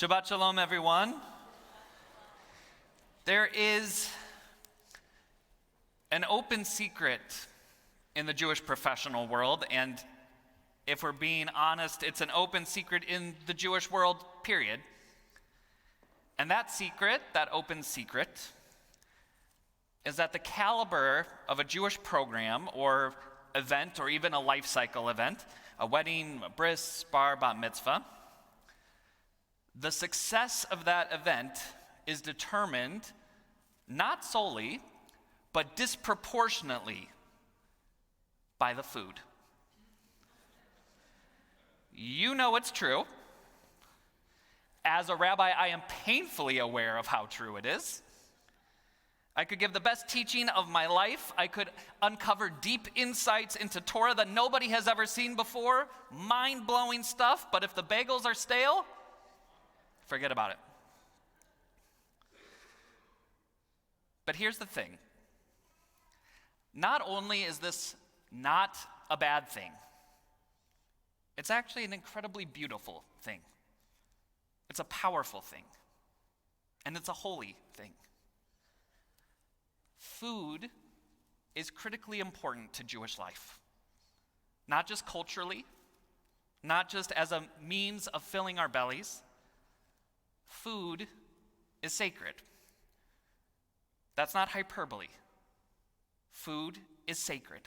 Shabbat shalom, everyone. There is an open secret in the Jewish professional world, and if we're being honest, it's an open secret in the Jewish world, period. And that secret, that open secret, is that the caliber of a Jewish program or event, or even a life cycle event, a wedding, a bris, bar, bat mitzvah, the success of that event is determined not solely, but disproportionately by the food. You know it's true. As a rabbi, I am painfully aware of how true it is. I could give the best teaching of my life. I could uncover deep insights into Torah that nobody has ever seen before, mind-blowing stuff, but if the bagels are stale, forget about it. But here's the thing. Not only is this not a bad thing, it's actually an incredibly beautiful thing. It's a powerful thing. And it's a holy thing. Food is critically important to Jewish life. Not just culturally, not just as a means of filling our bellies. Food is sacred. That's not hyperbole. Food is sacred.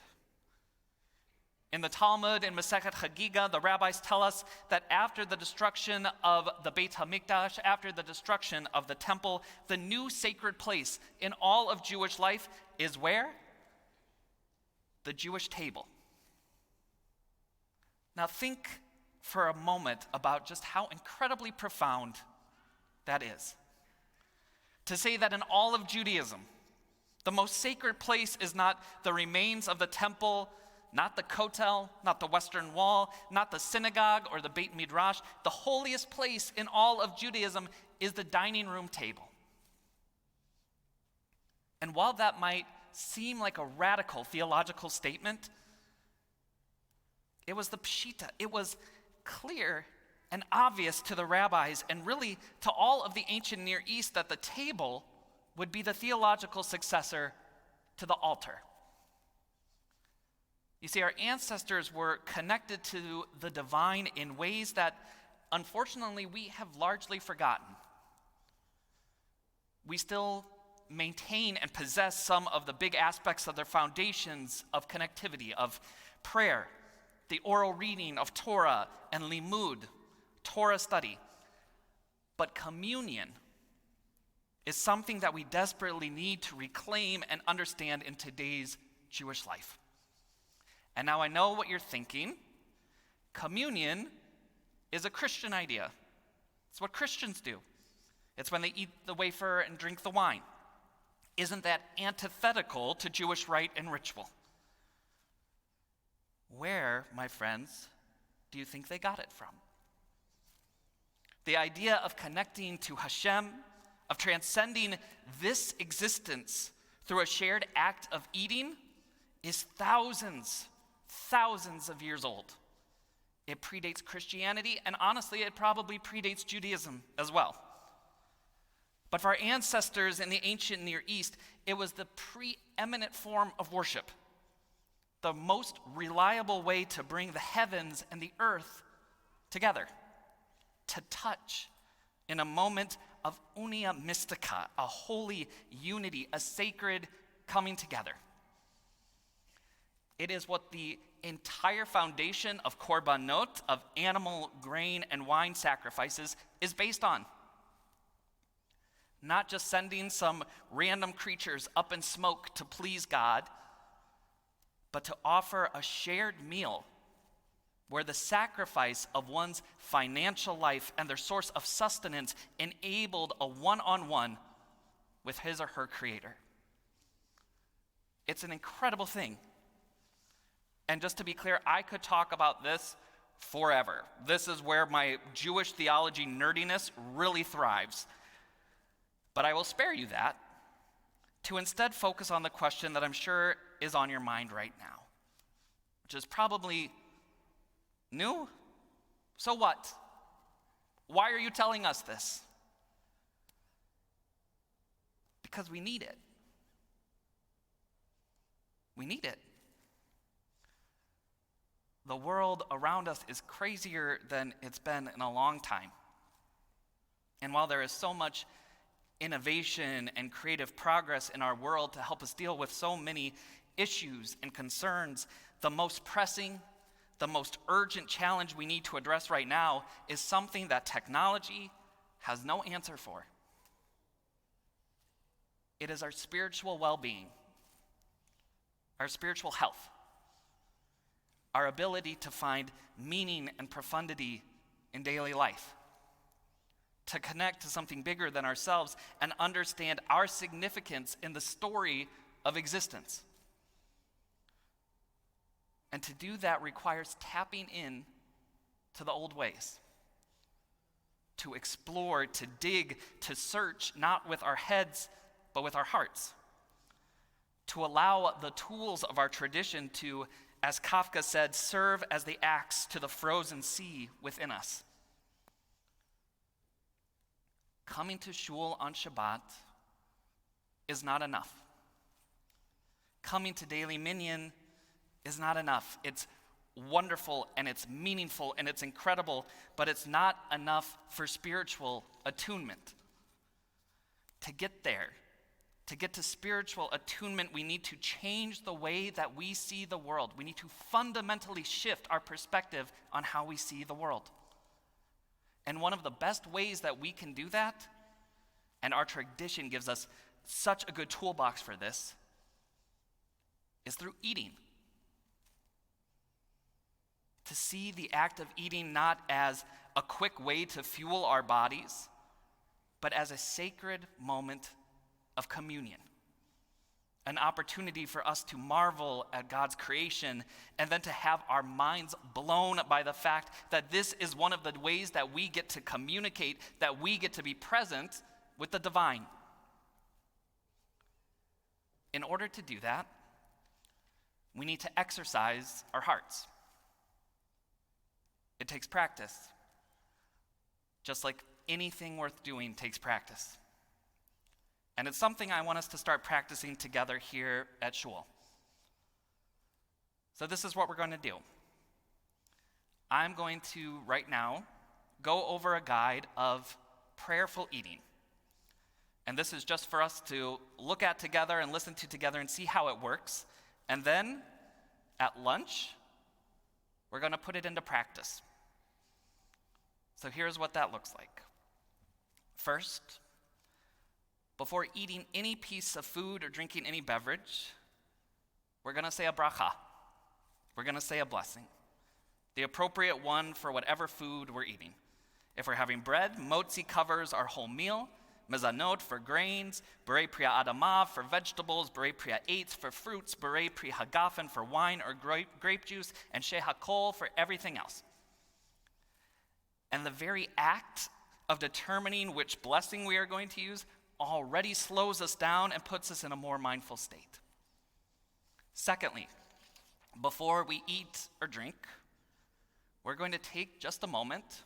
In the Talmud, in Masechet Chagiga, the rabbis tell us that after the destruction of the Beit HaMikdash, after the destruction of the temple, the new sacred place in all of Jewish life is where? The Jewish table. Now think for a moment about just how incredibly profound that is. To say that in all of Judaism, the most sacred place is not the remains of the temple, not the Kotel, not the Western Wall, not the synagogue or the Beit Midrash. The holiest place in all of Judaism is the dining room table. And while that might seem like a radical theological statement, it was the pshita. It was clear and obvious to the rabbis and really to all of the ancient Near East that the table would be the theological successor to the altar. You see, our ancestors were connected to the divine in ways that, unfortunately, we have largely forgotten. We still maintain and possess some of the big aspects of their foundations of connectivity, of prayer, the oral reading of Torah and limud, Torah study. But communion is something that we desperately need to reclaim and understand in today's Jewish life. And now I know what you're thinking. Communion is a Christian idea. It's what Christians do. It's when they eat the wafer and drink the wine. Isn't that antithetical to Jewish rite and ritual? Where, my friends, do you think they got it from? The idea of connecting to Hashem, of transcending this existence through a shared act of eating, is thousands of years old. It predates Christianity, and honestly, it probably predates Judaism as well. But for our ancestors in the ancient Near East, it was the preeminent form of worship, the most reliable way to bring the heavens and the earth together, to touch in a moment of unia mystica, a holy unity, a sacred coming together. It is what the entire foundation of korbanot, of animal, grain, and wine sacrifices, is based on. Not just sending some random creatures up in smoke to please God, but to offer a shared meal where the sacrifice of one's financial life and their source of sustenance enabled a one-on-one with his or her creator. It's an incredible thing. And just to be clear, I could talk about this forever. This is where my Jewish theology nerdiness really thrives. But I will spare you that to instead focus on the question that I'm sure is on your mind right now, which is probably new. So what? Why are you telling us this? Because we need it. We need it. The world around us is crazier than it's been in a long time. And while there is so much innovation and creative progress in our world to help us deal with so many issues and concerns, the most pressing, the most urgent challenge we need to address right now is something that technology has no answer for. It is our spiritual well-being, our spiritual health, our ability to find meaning and profundity in daily life, to connect to something bigger than ourselves and understand our significance in the story of existence. And to do that requires tapping in to the old ways, to explore, to dig, to search, not with our heads, but with our hearts, to allow the tools of our tradition to, as Kafka said, serve as the axe to the frozen sea within us. Coming to shul on Shabbat is not enough. Coming to daily minyan is not enough. It's wonderful and it's meaningful and it's incredible, but it's not enough for spiritual attunement. To get there, to get to spiritual attunement, we need to change the way that we see the world. We need to fundamentally shift our perspective on how we see the world. And one of the best ways that we can do that, and our tradition gives us such a good toolbox for this, is through eating. To see the act of eating not as a quick way to fuel our bodies, but as a sacred moment of communion. An opportunity for us to marvel at God's creation and then to have our minds blown by the fact that this is one of the ways that we get to communicate, that we get to be present with the divine. In order to do that, we need to exercise our hearts. It takes practice. Just like anything worth doing takes practice. And it's something I want us to start practicing together here at Shul. So this is what we're going to do. I'm going to, right now, go over a guide of prayerful eating. And this is just for us to look at together and listen to together and see how it works. And then, at lunch, we're going to put it into practice. So here's what that looks like. First, before eating any piece of food or drinking any beverage, we're going to say a bracha. We're going to say a blessing, the appropriate one for whatever food we're eating. If we're having bread, motzi covers our whole meal, mezanot for grains, berei priya adama for vegetables, berei priya eitz for fruits, berei priya hagafen for wine or grape juice, and sheh hakol for everything else. And the very act of determining which blessing we are going to use already slows us down and puts us in a more mindful state. Secondly, before we eat or drink, we're going to take just a moment,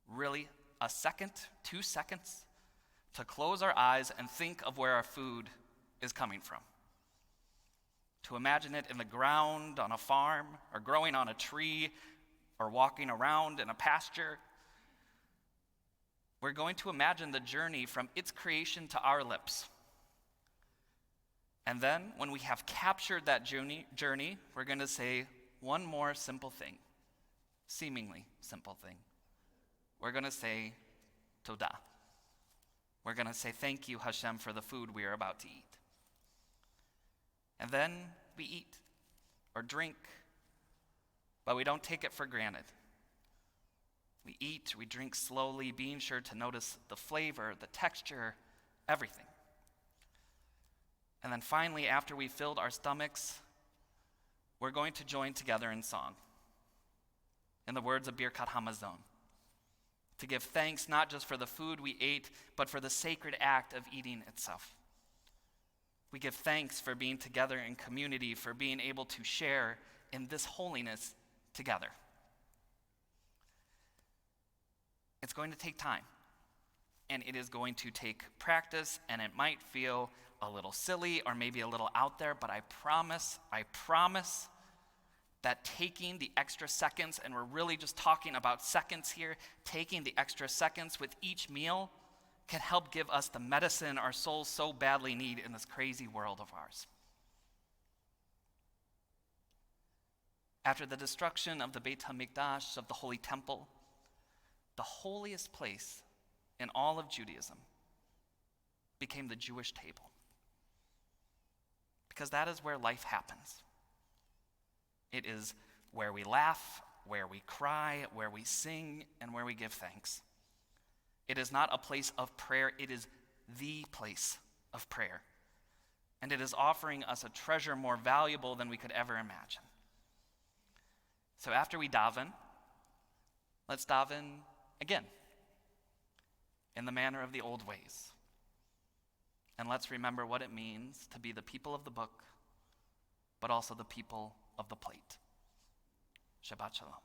really a second, 2 seconds, to close our eyes and think of where our food is coming from. To imagine it in the ground on a farm, or growing on a tree, or walking around in a pasture. We're going to imagine the journey from its creation to our lips. And then, when we have captured that journey, we're going to say one more simple thing, seemingly simple thing. We're going to say, Todah. We're going to say, thank you, Hashem, for the food we are about to eat. And then we eat or drink, but we don't take it for granted. We eat, we drink slowly, being sure to notice the flavor, the texture, everything. And then finally, after we filled our stomachs, we're going to join together in song, in the words of Birkat Hamazon, to give thanks not just for the food we ate, but for the sacred act of eating itself. We give thanks for being together in community, for being able to share in this holiness together. It's going to take time, and it is going to take practice, and it might feel a little silly or maybe a little out there, but I promise that taking the extra seconds, and we're really just talking about seconds here, taking the extra seconds with each meal can help give us the medicine our souls so badly need in this crazy world of ours. After the destruction of the Beit HaMikdash, of the Holy Temple, the holiest place in all of Judaism became the Jewish table. Because that is where life happens. It is where we laugh, where we cry, where we sing, and where we give thanks. It is not a place of prayer, it is the place of prayer. And it is offering us a treasure more valuable than we could ever imagine. So after we daven, let's daven again in the manner of the old ways. And let's remember what it means to be the people of the book, but also the people of the plate. Shabbat shalom.